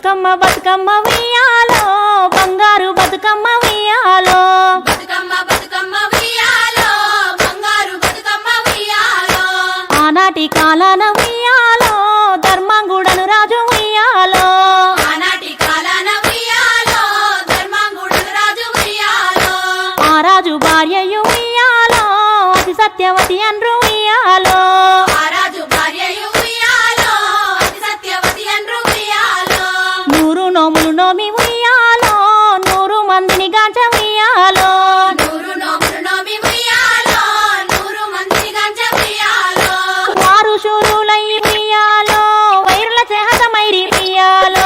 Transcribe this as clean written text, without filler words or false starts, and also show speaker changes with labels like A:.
A: బతుకమ్మ బతుకమ్మ ఉయ్యాలో బంగారు బతుకమ్మ ఉయ్యాలో
B: బతుకమ్మ బతుకమ్మ ఉయ్యాలో బంగారు బతుకమ్మ ఉయ్యాలో
A: ఆనాటి కాలాన ఉయ్యాలో ధర్మంగుడను రాజు ఉయ్యాలో
B: ఆనాటి కాలాన ఉయ్యాలో ధర్మంగుడను రాజు ఉయ్యాలో
A: ఆ రాజు భార్యయు ఉయ్యాలో అతి సత్యవతి అండ్రు ఉయ్యాలో
B: ఆ రాజు భార్యయు ఉయ్యాలో అతి సత్యవతి అండ్రు ఉయ్యాలో
A: 100 నోములు నోమి ఉయ్యాలో 100 మందిని గాంచ ఉయ్యాలో
B: 100 నోములు నోమి ఉయ్యాలో 100 మందిని గంజ ఉయ్యాలో
A: వారు శూరులై ఉయ్యాలో వైరుల చేహత మైరి ఉయ్యాలో